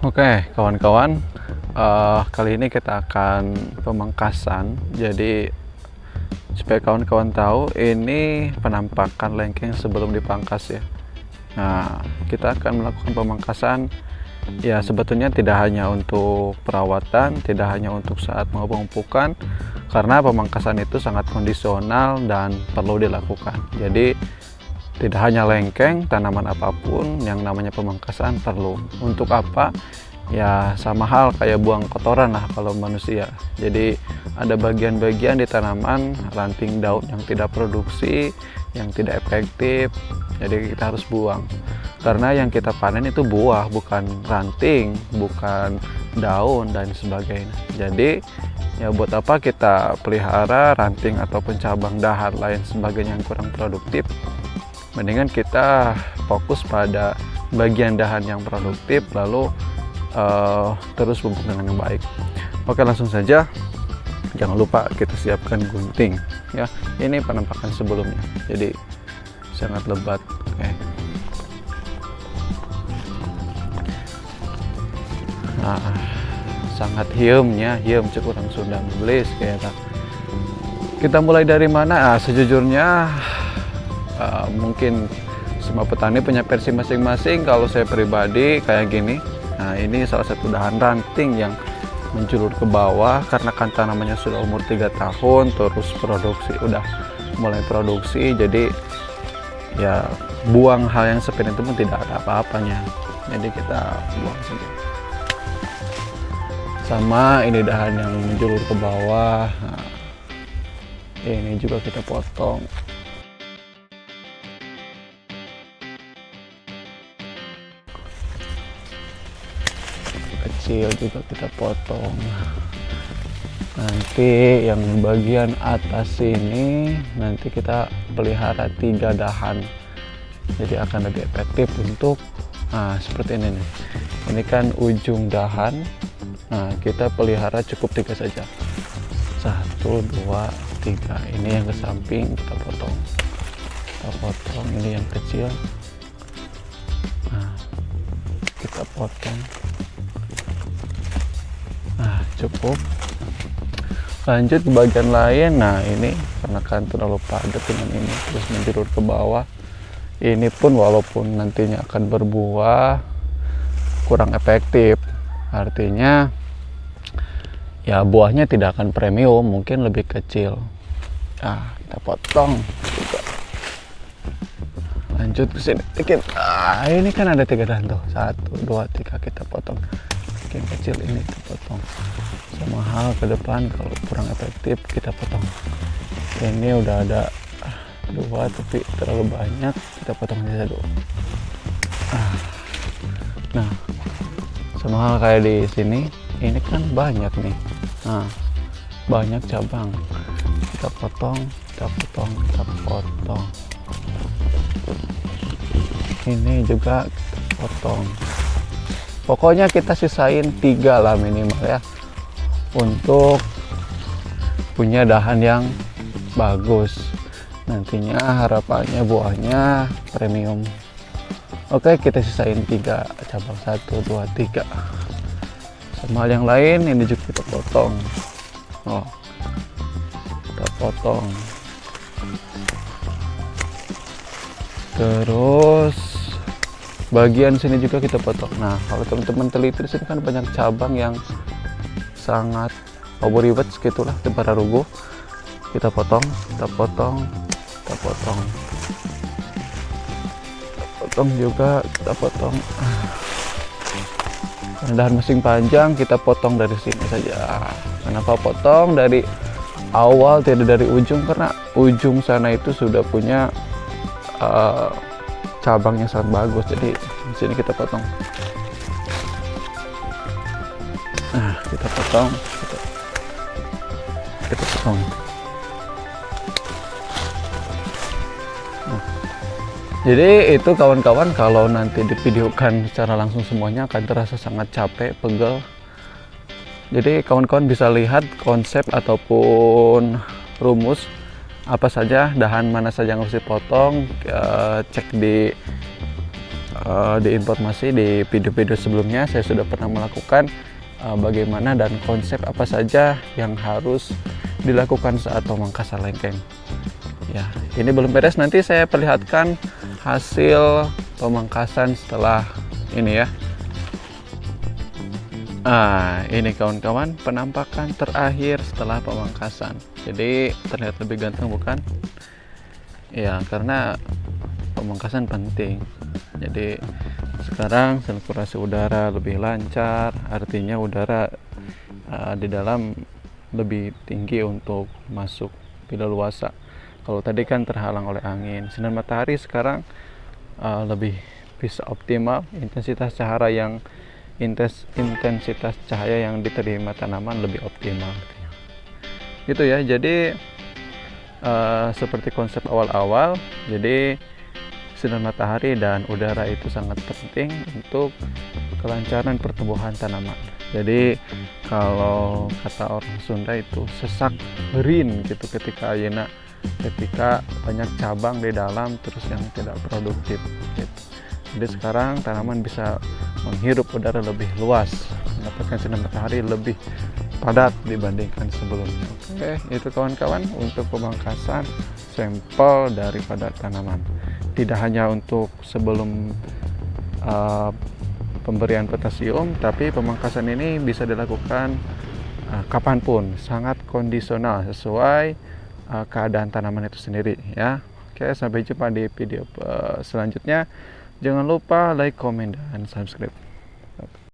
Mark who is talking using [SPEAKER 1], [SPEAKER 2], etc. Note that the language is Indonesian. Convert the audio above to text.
[SPEAKER 1] Oke, kawan-kawan, kali ini kita akan pemangkasan. Jadi supaya kawan-kawan tahu, ini penampakan lengkeng sebelum dipangkas ya. Nah, kita akan melakukan pemangkasan. Ya, sebetulnya tidak hanya untuk perawatan, tidak hanya untuk saat mau pemupukan, karena pemangkasan itu sangat kondisional dan perlu dilakukan. Jadi tidak hanya lengkeng, tanaman apapun yang namanya pemangkasan perlu. Untuk apa? Ya sama hal kayak buang kotoran lah kalau manusia. Jadi ada bagian-bagian di tanaman, ranting daun yang tidak produksi, yang tidak efektif, jadi kita harus buang. Karena yang kita panen itu buah, bukan ranting, bukan daun dan sebagainya. Jadi ya buat apa kita pelihara ranting ataupun cabang dahan lain sebagainya yang kurang produktif. Mendingan kita fokus pada bagian dahan yang produktif, lalu terus pupuk dengan yang baik. Oke, langsung saja. Jangan lupa kita siapkan gunting ya. Ini penampakan sebelumnya, jadi sangat lebat. Oke. Nah, sangat hiemnya, hiem cek orang Sunda belis kayak kita mulai dari mana? Sejujurnya mungkin semua petani punya versi masing-masing. Kalau saya pribadi kayak gini. Nah, ini salah satu dahan ranting yang menjulur ke bawah karena kan tanamannya sudah umur 3 tahun, terus udah mulai produksi, jadi ya buang hal yang seperti itu pun tidak ada apa-apanya, jadi kita buang saja. Sama ini dahan yang menjulur ke bawah, nah, ini juga kita potong. Kecil juga kita potong. Nanti yang bagian atas ini nanti kita pelihara 3 dahan, jadi akan lebih efektif untuk seperti ini nih. Ini kan ujung dahan. Nah, kita pelihara cukup 3 saja, 1, 2, 3. Ini yang ke samping kita potong, ini yang kecil, nah kita potong. Nah, cukup. Lanjut ke bagian lain. Nah, ini karena kan terlalu padat dengan ini, terus menjulur ke bawah. Ini pun walaupun nantinya akan berbuah, kurang efektif. Artinya ya buahnya tidak akan premium, mungkin lebih kecil. Nah, kita potong juga. Lanjut ke sini dikit. Ini kan ada 3 dahan tuh, 1, 2, 3 kita potong. Yang kecil ini kita potong. Sama hal ke depan, kalau kurang efektif kita potong. Ini udah ada 2 tapi terlalu banyak, kita potong aja dulu. Nah, sama hal kayak di sini, ini kan banyak nih. Nah, banyak cabang, kita potong. Ini juga kita potong. Pokoknya kita sisain 3 lah minimal ya, untuk punya dahan yang bagus. Nantinya harapannya buahnya premium. Oke, kita sisain 3 cabang, 1, 2, 3. Sama yang lain ini juga kita potong. Kita potong. Terus bagian sini juga kita potong. Nah, kalau teman-teman teliti di sini kan banyak cabang yang sangat ribet gitulah, tebara ruguh. Kita potong juga, kita potong. Karena dahan masing panjang, kita potong dari sini saja. Kenapa potong dari awal tidak dari ujung? Karena ujung sana itu sudah punya cabang yang sangat bagus, jadi di sini kita potong. Nah, kita potong. Jadi itu kawan-kawan, kalau nanti divideokan secara langsung semuanya akan terasa sangat capek, pegel. Jadi kawan-kawan bisa lihat konsep ataupun rumus apa saja, dahan mana saja yang harus dipotong, cek di di informasi di video-video sebelumnya saya sudah pernah melakukan bagaimana dan konsep apa saja yang harus dilakukan saat pemangkasan lengkeng. Ya, ini belum beres, nanti saya perlihatkan hasil pemangkasan setelah ini ya. Ini kawan-kawan penampakan terakhir setelah pemangkasan. Jadi terlihat lebih ganteng bukan? Ya, karena pemangkasan penting. Jadi sekarang sirkulasi udara lebih lancar, artinya udara di dalam lebih tinggi untuk masuk bilaluasa. Kalau tadi kan terhalang oleh angin, sinar matahari sekarang lebih bisa optimal, intensitas cahaya yang diterima tanaman lebih optimal. Gitu ya. Jadi seperti konsep awal-awal, jadi sinar matahari dan udara itu sangat penting untuk kelancaran pertumbuhan tanaman. Jadi kalau kata orang Sunda itu sesak rin gitu ketika banyak cabang di dalam terus yang tidak produktif gitu. Jadi sekarang tanaman bisa menghirup udara lebih luas, mendapatkan sinar matahari lebih padat dibandingkan sebelumnya. Oke, itu kawan-kawan untuk pemangkasan sampel daripada tanaman. Tidak hanya untuk sebelum pemberian potasium, tapi pemangkasan ini bisa dilakukan kapanpun, sangat kondisional sesuai keadaan tanaman itu sendiri ya. Oke, sampai jumpa di video selanjutnya. Jangan lupa like, comment, dan subscribe.